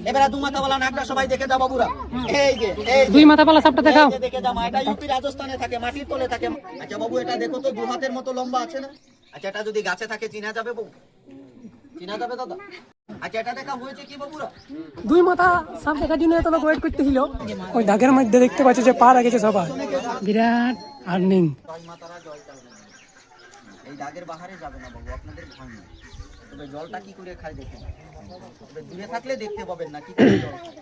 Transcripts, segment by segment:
এবারে দু মাথাওয়ালা নাকটা সবাই দেখে যাও বাবুরা। এই যে দুই মাথাওয়ালা সাপটা দেখাও। এই যে দেখে যাও, এটা ইউপি রাজস্থানে থাকে, মাটির তলে থাকে। আচ্ছা বাবু, এটা দেখো তো, দু হাতের মতো লম্বা আছে না? আচ্ছা, এটা যদি গাছে থাকে চিনা যাবে বাবু? চিনা যাবে দাদা? আচ্ছা, এটা দেখা হয়েছে কি বাবুরা? দুই মাথা সাপ দেখার জন্য এত লোক ওয়েট করতেছিল। ওই দাগের মধ্যে দেখতে পাচ্ছি যে পা রেখেছে সবার, বিরাট আর্নিং। জয় মাতারা, জয় কালনা। এই দাগের বাহারে যাবে না বাবু, আপনাদের ভয় নেই। তবে জলটা কি করে খায় দেখেন। তবে দূরে থাকলে দেখতে পাবেন না কি করে জল খায়।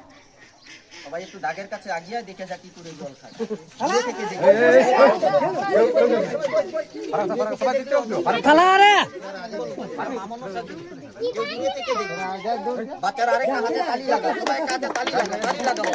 সবাই একটু দাগের কাছে আগিয়ে দেখে যা কি করে জল খায়। দূরে থেকে দেখে। দূরে থেকে দেখে। বাচ্চারা আরেকটা হাতে তালি লাগাও, সবাই একটা হাতে তালি লাগাও, তালি লাগাও।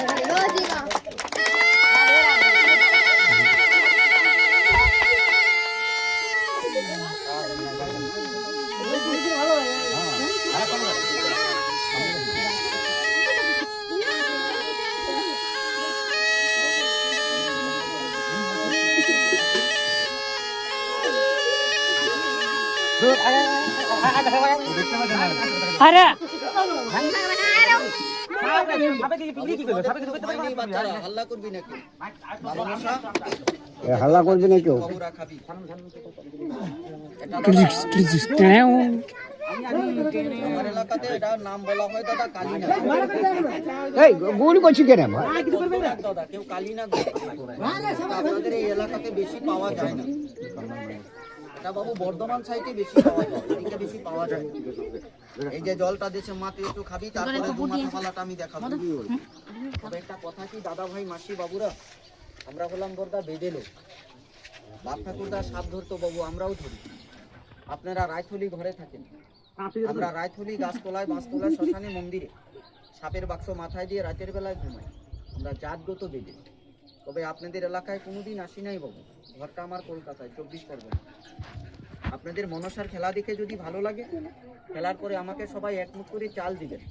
আরে হাল্লা করবি না কেউ, হাল্লা করবি না কেউ। বাবুরা খাবি। আমার এলাকাতে এটার নাম বলা হয় দাদা কালিনা। এই গুলি করছি কেন? দাদা কেউ কালিনা, আপনাদের এই এলাকাতে বেশি পাওয়া যায় না। এটা বাবু বর্ধমান সাইডে বেশি পাওয়া যায়, এদিকে বেশি পাওয়া যায়। এই যে জলটা দেশে মাতে একটু খাবি, তারপরে দু মাথা পালাটা আমি দেখাবো। তবে একটা কথা কি দাদা ভাই মাসি বাবুরা, আমরা হলাম বর্দা বেদে লোক। বাপ ঠাকুরদা সাপ ধরতো বাবু, আমরাও ধরি। আপনারা রায়থলি ঘরে থাকেন, আমরা রায়থলি গাছতলায়, বাঁশতলায়, শ্মশানে, মন্দিরে সাপের বাক্স মাথায় দিয়ে রাতের বেলায় ঘুমাই। আমরা জাতগত বেদে। তবে আপনাদের এলাকায় কোনোদিন আসি নাই বাবু। ঘরটা আমার কলকাতায়, 24 পরগনা। আপনাদের মনসার খেলা দেখে যদি ভালো লাগে, খেলার পরে আমাকে সবাই এক মুঠ করে চাল দিবেন,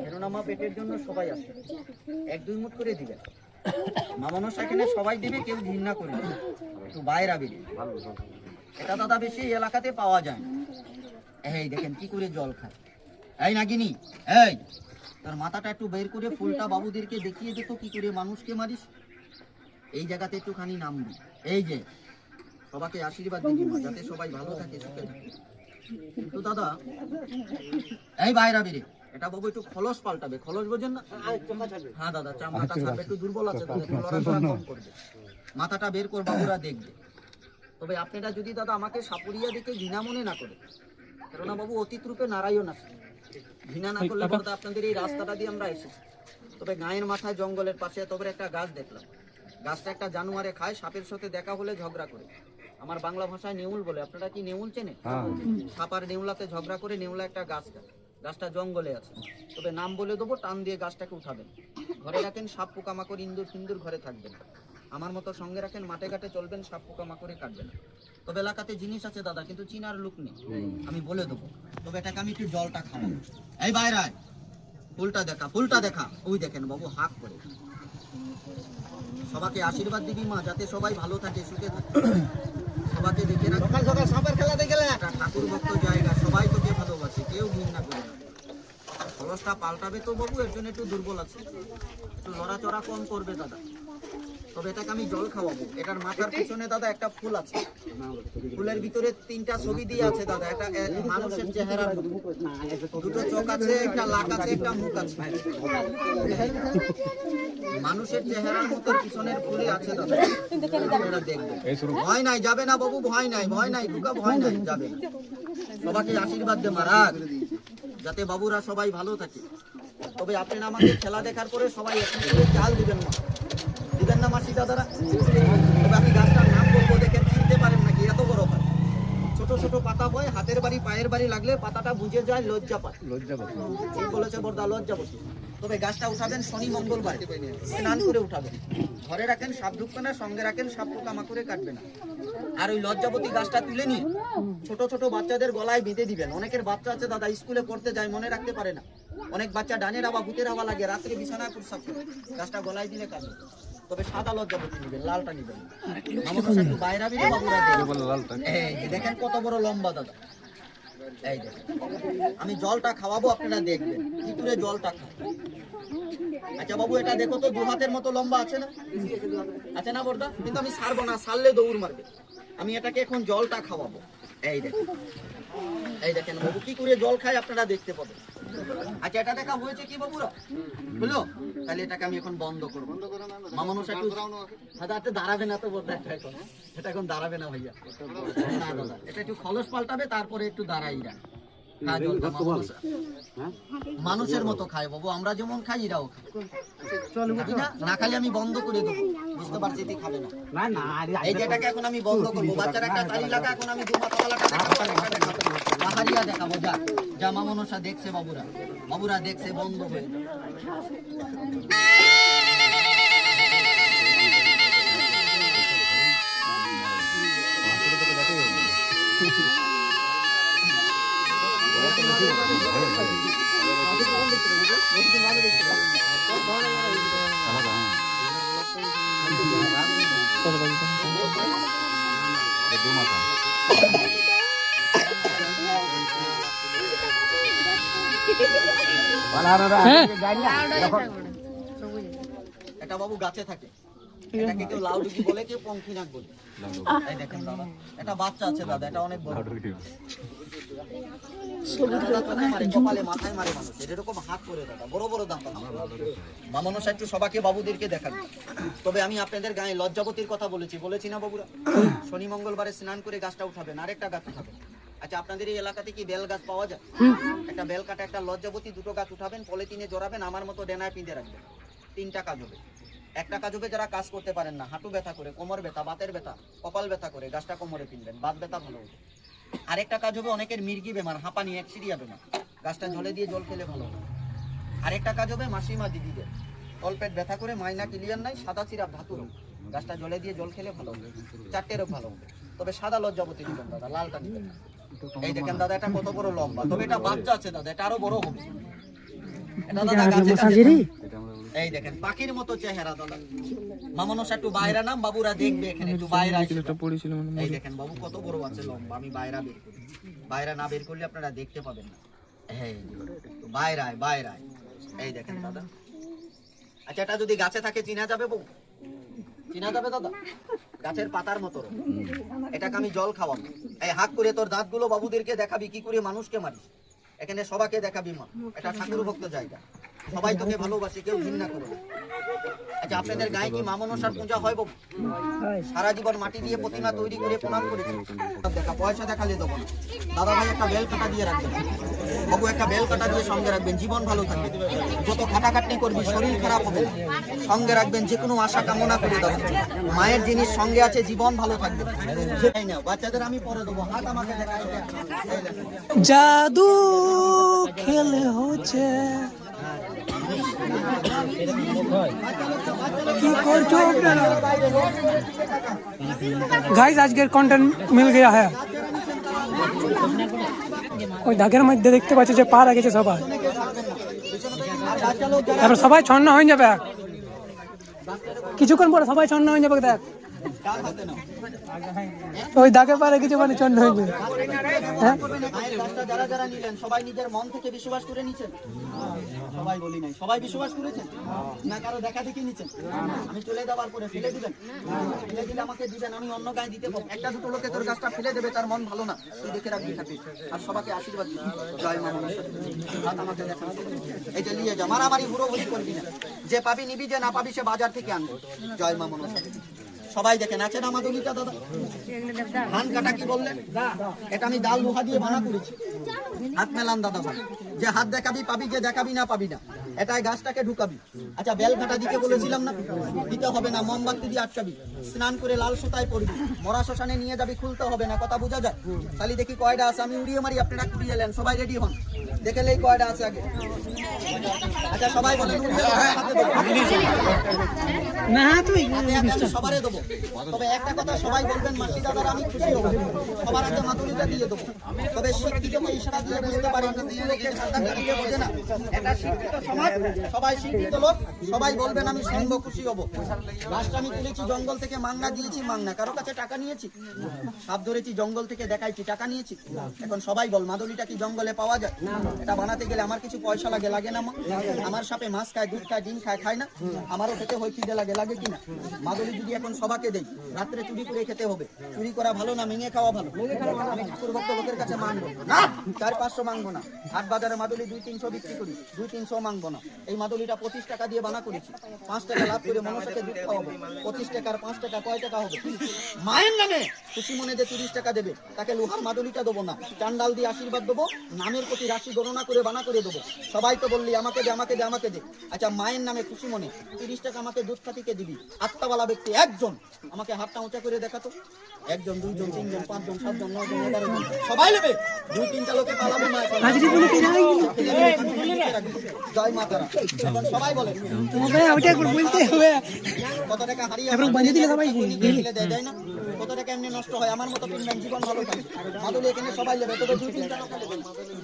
কেননা মা পেটের জন্য সবাই আসে। 1-2 মুঠ করে দিবেন। মা মনসা এখানে সবাই দেবে, কেউ ঘৃণা করে না, একটু বাইরে বেরিয়ে। এটা দাদা বেশি এই এলাকাতে পাওয়া যায় না। এই দেখেন কি করে জল খায়। এই নাগিনি, এই তার মাথাটা একটু বের করে ফুলটা বাবুদেরকে দেখিয়ে দেখো কি করে মানুষকে মারিস। এই জায়গাতে একটুখানি নামবি। এই যে সবাইকে আশীর্বাদ দিবি মা, যাতে সবাই ভালো থাকে, সুখে থাকে। কিন্তু দাদা এই বাইরা বেরে, এটা বাবু একটু খলস পাল্টাবে। খলস বোঝেন না? হ্যাঁ দাদা, চামড়াটা ছাড়বে, একটু দুর্বল আছে, লড়াচড়া কম করবে। মাথাটা বের কর, বাবুরা দেখবে। তবে আপনারা যদি দাদা আমাকে সাপুরিয়া দেখে ঘৃণা মনে না করে, কেননা বাবু অতীত রূপে নারায়ণ আছে। ঘৃণা না করলে দাদা আপনাদের এই রাস্তাটা দিয়ে আমরা এসেছি। তবে গায়ের মাথায় জঙ্গলের পাশে তবে একটা গাছ দেখলাম। গাছটা একটা জানোয়ারে খায়, সাপের সাথে দেখা হলে ঝগড়া করে। আমার বাংলা ভাষায় নেউল বলে। আপনারা কি নেউল চেনে? সাপ আর নেউলাতে ঝগড়া করে। নেউলা একটা গাছটা জঙ্গলে আছে। তবে নাম বলে দেবো, টান দিয়ে গাছটাকে উঠাবেন। ঘরে রাখেন, সাপ পোকামাকড়, ইন্দুর ফিন্দুর ঘরে থাকবেন। আমার মতো সঙ্গে রাখেন, মাঠে ঘাটে চলবেন, সাপ পোকামাকড়ে কাটবেন। তবে এলাকাতে জিনিস আছে দাদা, কিন্তু চিনার লোক নেই, আমি বলে দেবো। তবে এটাকে আমি একটু জলটা খাবো। এই বাইরায় ফুলটা দেখা, ফুলটা দেখা। ওই দেখেন বাবু হাক করে। সবাইকে আশীর্বাদ দিবি মা, যাতে সবাই ভালো থাকে, সুখে থাকে। সবাইকে দেখে রাখ, সকাল সকাল সাপের খেলা দেখে একটা ঠাকুর ভক্ত জায়গা, সবাই তোকে ভালোবাসে, কেউ ঘৃণা করে না। খরচটা পাল্টাবে তো বাবু, এর জন্য একটু দুর্বল আছে, একটু লড়াচড়া কম করবে দাদা। তবে এটাকে আমি জল খাওয়াবো। এটার মাথার পিছনে দাদা একটা ফুল আছে, ফুলের ভিতরে 3টা ছবি দিয়ে আছে দাদা। একটা মানুষের চেহারা, দুটো চোখ আছে, একটা লাক আছে, একটা মুখ আছে। মানুষের চেহারার মতো পিছনের ফুলে আছে দাদা, আপনারা দেখবেন। ভয় নাই, যাবে না বাবু, ভয় নাই, ভয় নাই দুকা, ভয় নাই, যাবে না। সবাইকে আশীর্বাদ দে মহারাজ, যাতে বাবুরা সবাই ভালো থাকে। তবে আপনারা আমাকে খেলা দেখার পরে সবাই একটু করে চাল দিবেন না, দিবেন না মাসি দাদারা? তবে আমি গাছটার নাম বলবো, দেখেন চিনতে পারেন নাকি? এত বড় হয়, ছোট ছোট পাতা হয়, হাতের বাড়ি পায়ের বাড়ি লাগলে পাতাটা বুঝে যায়, লজ্জাপাত। ঠিক বলেছে বর্দা, লজ্জাপতি। তবে গাছটা উঠাবেন শনি মঙ্গলবার, স্নান করে উঠাবেন। ঘরে রাখেন, সাপ ঢুকবে না, সঙ্গে রাখেন, সাপ পোকামাকড়ে কাটবে না। আর ওই লজ্জাপতি গাছটা তুলে নিয়ে ছোট ছোট বাচ্চাদের গলায় বেঁধে দিবেন। অনেকের বাচ্চা আছে দাদা, স্কুলে পড়তে যায়, মনে রাখতে পারে না। অনেক বাচ্চা ডানের হাওয়া, ভূতের হাওয়া লাগে, রাত্রে বিছানায় প্রস্রাব করে, গাছটা গলায় দিলে কাটবে। তবে সাদা লজ্জাপতি নিবেন, লালটা নিবেন। বাইরা বিরে বাবুরা দেখেন কত বড় লম্বা দাদা। এই দেখেন আমি জলটা খাওয়াবো, আপনারা দেখবেন কি করে জলটা খায়। আচ্ছা বাবু এটা দেখো তো, 2 হাতের মতো লম্বা আছে না? আছে না বর্দা? কিন্তু আমি ছাড়বো না, ছাড়লে দৌড় মারবে। আমি এটাকে এখন জলটা খাওয়াবো। এই দেখেন, এই দেখেন বাবু কি করে জল খায় আপনারা দেখতে পাবেন। আচ্ছা এটা দেখা হয়েছে কি বাবুরা? হলো? তাহলে এটাকে আমি এখন বন্ধ করবো। মামনুষ একটু দাদা দাঁড়াবে না তো বর্দা, এটা এখন দাঁড়াবে না ভাইয়া। না দাদা, এটা একটু খলস পাল্টাবে, তারপরে একটু দাঁড়াই না। মানুষের মতো খায় বাবু, আমরা যেমন খাই এরাও খায়। না খালি আমি বন্ধ করে দেবো, বুঝতে পারছি তুই খাবে না। এই যে এটাকে এখন আমি বন্ধ করবো। বাচ্চারা একটা তালি লাগা, এখন আমি 2 মাথাওয়ালাটা দেখাবো, আর একটা দেখাবো পাহাড়িয়া দেখাবো। যা যা মামনুষা দেখছে, বাবুরা বাবুরা দেখছে, বন্ধ হয়ে এটা বাবু গাছে থাকে। এটাকে কেউ লাউডুকি বলে, কেউ পঙ্খিনাক বলে। এই দেখেন দাদা, এটা বাচ্চা আছে দাদা, এটা অনেক বড়। কপালে মাথায় মারে মানুষ, এরকম হাত করে দাদা, বড় বড় দাম। মামনুষ একটু সবাইকে বাবুদেরকে দেখাবে। তবে আমি আপনাদের গায়ে লজ্জাবতীর কথা বলেছি না বাবুরা? শনি মঙ্গলবারে স্নান করে গাছটা উঠাবেন, আরেকটা গাছ উঠাবেন। আচ্ছা আপনাদের এই এলাকাতে কি বেল গাছ পাওয়া যায়? একটা বেল কাটা, একটা লজ্জাবতী, 2টো গাছ উঠাবেন, পলিথিনে জড়াবেন, আমার মতো ডেনায় পিঁধে রাখবেন। 3টা কাজ হবে। একটা কাজ হবে যারা কাজ করতে পারেন না, হাঁটু ব্যথা করে, কোমর ব্যথা, বাতের ব্যথা, কপাল ব্যথা করে, গাছটা কোমরে পিনবেন, বাত ব্যথা ভালো হবে। আরেকটা কাজ হবে অনেকের মির্গি বেমার, হাঁপানি, একসিরিয়া বেমার, গাছটা জলে দিয়ে জল খেলে ভালো হবে। আরেকটা কাজ হবে মাসিমা দিদিদের তলপেট ব্যথা করে, মাইনা ক্লিয়ার নাই, সাদা সিরাপ ধাতু রোগ, গাছটা জলে দিয়ে জল খেলে ভালো হবে। 4টে রোগ ভালো হবে। তবে সাদা লজ্জাবতী দিবেন দাদা, লালটা দিবেন না। এই দেখেন দাদা, এটা কত বড় লম্বা, তবে এটা বাচ্চা আছে দাদা, এটা আরো বড় হবে। এটা দাদা গাছে গাছে, এই দেখেন পাখির মতো চেহারা দাদা। মামনুষ একটু বাইরা নাম, বাবুরা দেখবে এখানে একটু বাইরা। এই দেখেন বাবু কত বড় আছে লম্বা, আমি বাইরা বের করি। বাইরা না বের করলে আপনারা দেখতে পাবেন না। এই বাইরায় বাইরায়, এই দেখেন দাদা। আচ্ছা এটা যদি গাছে থাকে চিনা যাবে বউ? চিনা যাবে দাদা? গাছের পাতার মতো। এটাকে আমি জল খাওয়াবো। এই হাত করে তোর দাঁতগুলো বাবুদেরকে দেখাবি কি করে মানুষকে মারিস। এখানে সবাইকে দেখাবি মা, এটা ঠাকুর ভক্ত জায়গা, সবাই তোকে ভালোবাসে, কেউ ঘৃণা করবে না। আচ্ছা আপনাদের গায়ে কি মামনসার পূজা হয় বাবু? সারা জীবন মাটি দিয়ে প্রতিমা তৈরি করে প্রণাম করেছে। দেখা পয়সা দেখালে দেবো না দাদা ভাই, একটা বেল কাটা দিয়ে রাখবেন বাবু, একটা বেল কাটা দিয়ে সঙ্গে রাখবেন, জীবন ভালো থাকবে। যত খাটাখাটনি করবি শরীর খারাপ হবে, সঙ্গে রাখবেন, যে কোনো আশা কামনা করে দেবেন। মায়ের জিনিস সঙ্গে আছে, জীবন ভালো থাকবে। সেটাই না, বাচ্চাদের আমি পরে দেবো, হাত আমাকে দেখাই। জাদু খেলে হচ্ছে, गाइस আজকের কন্টেন্ট মিল গয়া है। ওই দাগের মধ্যে দেখতে পাচ্ছি যে পার গেছে সবাই, তারপর সবাই ছন্ন হয়ে যাবে, কিছুক্ষণ পরে সবাই ছন্ন হয়ে যাবে। দেখ ওই দাগে পারে কিছু মানে ছন্ন হয়ে যাবে। যারা যারা নিলেন সবাই নিজের মন থেকে বিশ্বাস করে নিচ্ছেন? সবাই বলি নাই, সবাই বিশ্বাস করেছেন না? কারো দেখা দেখি নিচ্ছেন? আমি চলে যাবার পরে ফেলে দিবেন, ফেলে দিলে আমাকে দিবেন, আমি অন্য গায়ে দিতে পারবো। একটা দুটো লোকে তোর গাছটা ফেলে দেবে, তার মন ভালো না, তুই দেখে রাখবি থাকবি। আর সবাইকে আশীর্বাদ দিবি, জয় মা মনসা। হাত আমাকে দেখান, এই যে নিয়ে যা, মারামারি হুড়োহুড়ি করবি না, যে পাবি নিবি, যে না পাবি সে বাজার থেকে আনবি। জয় মা মনসা। সবাই দেখেন আছে না মাদুলিটা দাদা? ধান কাটা কি বললেন? এটা আমি ডাল লোহা দিয়ে বানা করেছি। হাত মেলান দাদা ভাই, যে হাত দেখাবি পাবি, যে দেখাবি না পাবি না। এটাই গাছটাকে ঢুকাবি। আচ্ছা বেল কাটা দিতে বলেছিলাম না? দিতে হবে না, মোমবাতি দিয়ে আটকাবি, স্নান করে লাল সুতায় পড়বি, মরা শ্মশানে নিয়ে যাবি, খুলতে হবে না। কথা বোঝা যায়? তাহলে দেখি কয়টা আছে, আমি উড়িয়ে মারি, আপনারা কুড়িয়ে এলেন। সবাই রেডি হন, দেখেলেই কয়টা আছে আগে। আচ্ছা সবাই বলেন, না তুই সবারে দেবো। তবে একটা কথা সবাই বলবেন, মাসি দাদার আমি খুশি হবো, সবার আগে মাদুলিটা দিয়ে দেবো। তবে শিক্ষিতকে ইশারা দিয়ে বুঝতে পারি কথা কাটিয়ে বোঝে না। এটা শিক্ষিত সমাজ, সবাই শিক্ষিত লোক, সবাই বলবেন আমি সঙ্গ খুশি হব। লাস্ট আমি তুলেছি জঙ্গল থেকে মাংনা দিয়েছি, মাংনা কারো কাছে টাকা নিয়েছি? সাপ ধরেছি জঙ্গল থেকে দেখাইছি, টাকা নিয়েছি? এখন সবাই বল মাদুলিটা কি জঙ্গলে পাওয়া যায়? এটা বানাতে গেলে আমার কিছু পয়সা লাগে, লাগে না মা? আমার সাপে মাছ খায়, দুধ খায়, ডিম খায়, খায় না? আমারও খেতে হয়, খিদে লাগে, লাগে কিনা? মাদুলি যদি এখন সবাকে দেই, রাত্রে চুরি করে খেতে হবে। চুরি করা ভালো না মেঙে খাওয়া ভালো? আমি ঠাকুর ভক্ত লোকের কাছে মানবো না, 400-500 মাংবো না। হাট বাজারে মাদুলি 200-300 বিক্রি করি, 200-300 মাংবো না। এই মাদুলিটা 25 টাকা দিয়ে বানা করেছি, 5 টাকা লাভ করে মনসাকে দুধ খাওয়াবো। 25 টাকার 5 টাকা কয় টাকা হবে? মায়ের নামে খুশি মনে যে 30 টাকা দেবে তাকে লোহার মাদুলিটা দেবো না, চান্ডাল দিয়ে আশীর্বাদ দেবো, নামের প্রতি রাশি গণনা করে বানা করে দেবো। সবাই তো বললি আমাকে দে, আমাকে দে, আমাকে দে। আচ্ছা মায়ের নামে খুশি মনে 30 টাকা আমাকে দুধ খাতিকে দিবি। আত্মাওয়ালা ব্যক্তি একজন আমাকে হাতটা উঁচা করে দেখাতো। 1 জন 2 জন 3 জন 5 জন 7 জন 9 জন 11 জন সবাই নেবে। 2-3টা লোকে পালাবে মা। জয় মা তারা। এখন সবাই বলে কত টাকা হারিয়ে দেয় না, কত টাকা এমনি নষ্ট হয়। আমার মতো কিনবেন, জীবন ভালো থাকবে। মাদুলি এখানে সবাই নেবে, তবে 2-3টা লোক নেবে।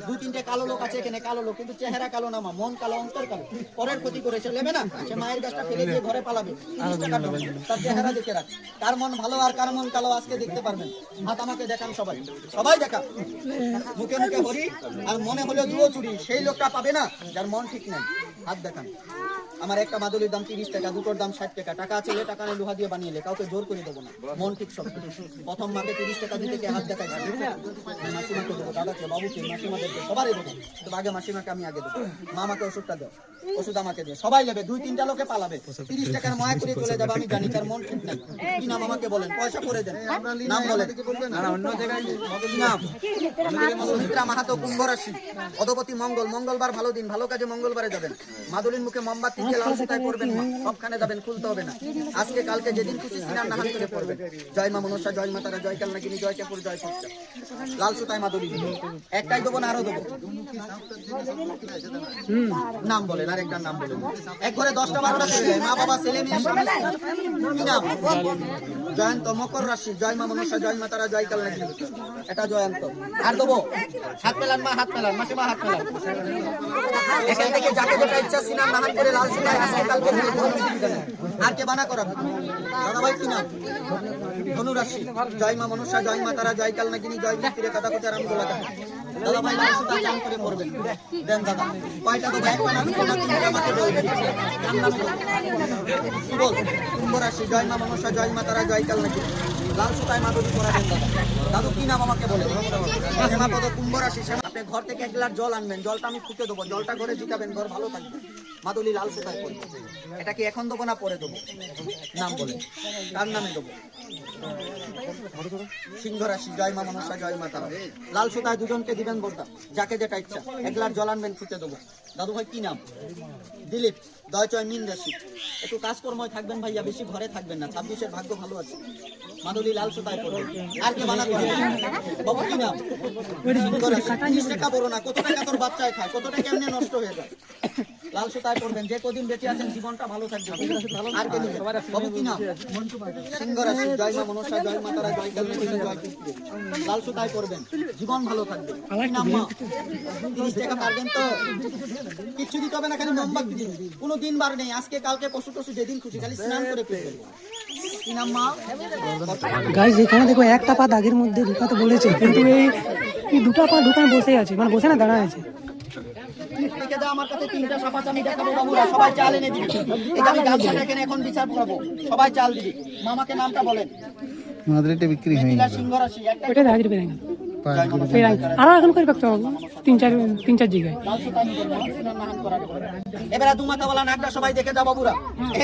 2-3টে কালো লোক আছে এখানে, কালো লোক কিন্তু চেহারা কালো না মা, মন কালো, অন্তর কালো। পরের ক্ষতি করেছে নেবে না, সে মায়ের গাছটা ফেলে দিয়ে ঘরে পালাবে। 30 টাকা দেবে, তার চেহারা দেখে রাখ। কার মন ভালো আর কার মন কালো আজকে দেখতে পারবেন। হাত আমাকে দেখান সবাই, সবাই দেখা। মুখে মুখে হরি আর মনে হলো দুয়ো চুরি, সেই লোকটা পাবে না যার মন ঠিক নাই। হাত দেখান। আমার একটা মাদুলির দাম 30 টাকা, দুটোর দাম 60 টাকা। টাকা আছে টাকা নেই, লোহা দিয়ে বানিয়ে কাউকে জোর করে দেবো না, মন ঠিক সব। প্রথম মাকে 30 টাকা দিতে কে হাত দেখাই? মাসিমাকে দেবো, দাদাকে, বাবুকে, মাসিমাদেরকে সবারই দেবো। তো আগে মাসিমাকে আমি আগে দেবো। মা আমাকে ওষুধটা দাও, ওষুধ আমাকে দিয়ে সবাই নেবে। 2-3টা লোকে পালাবে, 30 টাকার মায়া করে চলে যাবে। আমি জানি তার মন ঠিক নাই। কি নাম আমাকে বলেন, পয়সা করে দেন, নাম বলেন। নাম সুমিত্রা মাহাতো, কুম্ভ রাশি, অধপতি মঙ্গল। মঙ্গলবার ভালো দিন, ভালো কাজে মঙ্গলবারে যাবেন। মাদুলির মুখে মোমবাতি দিয়ে লাল সুতায় পড়বেন মা, সবখানে যাবেন, খুলতে হবে না। আজকে কালকে যেদিন খুশি সিনার নাহান করে পড়বেন। জয় মা মনসা, জয় মা তারা, জয় কালনাগিনী, জয় ঠাকুর, জয় সত্যা। লাল সুতায় মাদুলি একটাই দেবো না আরো দেবো? নাম বলেন, আরেকটার নাম বলেন। এক ঘরে 10টা-12টা ছেলে, মা বাবা, ছেলে মেয়ে, স্বামী স্ত্রী। কি নাম? জয়ন্ত, মকর রাশি, জয় মা মনসা, জয় মা তারা, জয় কালনাগিনী। এটা জয়ন্ত। আর দেবো? হাত মেলান মা, হাত মেলান, মাসিমা হাত মেলান। এখান থেকে যাকে যেটা ইচ্ছা সিনার নাহান করে লাল সুতায় আজকে কালকে আর কে বানা করাবে? দাদা ভাই কি নাম? ধনু রাশি, জয় মা মনসা, জয় মা তারা, জয় কালনাগিনী, জয় মৃত্যুরে কথা কথা রাম গোলা। দাদা ভাই লাল সুতা চান করে পড়বেন। দেন দাদা, কয়টা তো ব্যাগ বানা দিচ্ছেন না, 3টা আমাকে বলবেন। কি বল? কুম্ভ রাশি, জয় মা মনসা, জয় মা তারা, জয় কালনাগিনী। লাল সুতায় মাদুলি পরাবেন দাদা। দাদু কি নাম আমাকে বলে? শ্যামাপদ, কুম্ভ রাশি। আপনি ঘর থেকে 1 গ্লাস জল আনবেন, জলটা আমি ফুটে দেবো, জলটা ঘরে জিতাবেন, ঘর ভালো থাকবে। মাদুলি লাল সুতায় পড়বে। এটা কি এখন দেবো না পরে দেবো? নাম বলে, কার নামে দেবো? সিংহ রাশি, জয় মা মনসা, জয় মা তারা। লাল সুতায় 2জনকে দিবেন বলতা, যাকে যেটা ইচ্ছা। 1 গ্লাস জল আনবেন, ফুটে দেবো। দাদু ভাই কি নাম? দিলীপ, দয়চয় মিন রাশি। একটু কাজকর্ময় থাকবেন ভাইয়া, বেশি ঘরে থাকবেন না। 26-এর ভাগ্য ভালো আছে। মাদুলি লাল সুতায় পড়বে। আর কে বানা করবে? বাবু কি নাম? 30 টাকা বড় না, কত টাকা তোর বাচ্চায় খায়, কত টাকা এমনি নষ্ট হয়ে যায়। লাল সুতায় পড়বেন, যে কদিন বেঁচে আছেন জীবনটা ভালো থাকবে। আর কে নেবে? বাবু কি নাম? সিংহ রাশি, জয় মা মনসা, জয় মা তারা, জয় কালনাগিনী, জয় কৃষ্ণ। লাল সুতায় পড়বেন, জীবন ভালো থাকবে। কি নাম মা? 30 টাকা পারবেন তো? কিচ্ছু দিতে হবে না, খালি মোমবাতি দিন। কোনো দিন বার নেই, আজকে কালকে পশু টশু যেদিন খুশি, খালি স্নান করে ফেলবেন। কি নাম মা? গাইস এখানে দেখো একটা পা দাগের মধ্যে ঢুকাতে বলেছে, কিন্তু এই 2টা পা ঢুকায় বসে আছে, মানে বসে না, দাঁড়ায় আছে। দেখে যা, আমার কাছে 3টা সাপ আছে, আমি দেখাবো বাবুরা, সবাই চাল এনে দিবি। এটা আমি গাছটা এখানে এখন বিচার করবো, সবাই চাল দিবি। মামাকে নামটা বলেন। মাদুলিটা বিক্রি হয়নি। সিংহ রাশি, একটা ওইটা দাগের বেড়ে গেল। আর এখন করে পাকতে হবে 3-4 জায়গায়। এবারে 2 মাথাওয়ালা নাকটা সবাই দেখে যা বাবুরা।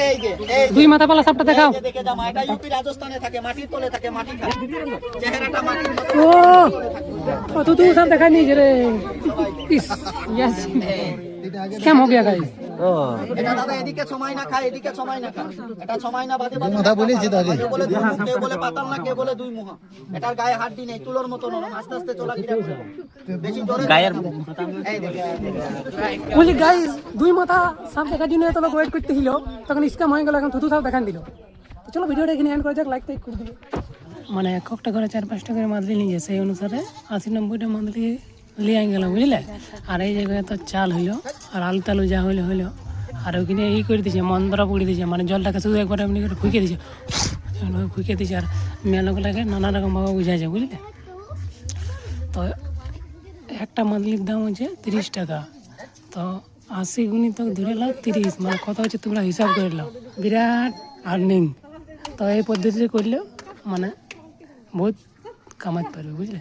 এই যে, এই 2 মাথা পালা সাপটা দেখাও। দেখে যা মা, এটা ইউপি রাজস্থানে থাকে, মাটির তলে থাকে, মাটি খায়। চেহারাটা মাটির মতো। ও তো তুই সব দেখাই নিয়ে রে। ইস यस স্ক্যাম हो गया गाइस। এটা দাদা এদিকে সময় না খায়, এদিকে সময় না খায়। এটা সময় না বাদে বাদে মাথা বলেছি তো আগে। কেউ বলে দুই মুখ, কেউ বলে পাতাল না, কেউ বলে 2 মুহা। এটার গায়ে হাড্ডি নেই, তুলোর মতো নরম, আস্তে আস্তে চলাফেরা করে। বেশি জোরে গায়ের এই দেখে বলি গাইস 2 মাথা সাপ দেখার জন্য এত লোক ওয়েট করতেছিল, তখন স্ক্যাম হয়ে গেল, এখন থুতু সাপ দেখান দিল। তো চলো ভিডিওটা এখানে এন্ড করা যাক, লাইক টাইক করে দিবে। মানে একটা ঘরে 4-5টা করে মাদুলি নিয়ে যায়, সেই অনুসারে 80-90টা মাদুলি লিয়ে গেলাম বুঝলে। আর এই জায়গায় তো চাল হইলো আর আলু টালু যা হইলো হইলো। আর ওইখানে এই করে দিয়েছে মন্ত্রা পড়ে দিয়েছে, মানে জলটাকে শুধু একবার এমনি করে ফুঁকে দিয়েছে, ফুঁকে দিয়েছে। আর মেলাগুলোকে নানা রকমভাবে বুঝাইছে বুঝলে। তো একটা মাদলির দাম হচ্ছে 30 টাকা, তো 80 গুণিত ধরে নাও 30, মানে কত হচ্ছে তোমরা হিসাব করে নাও, বিরাট আর্নিং। তো এই পদ্ধতিতে করলেও মানে বহুত কামাতে পারবে বুঝলে।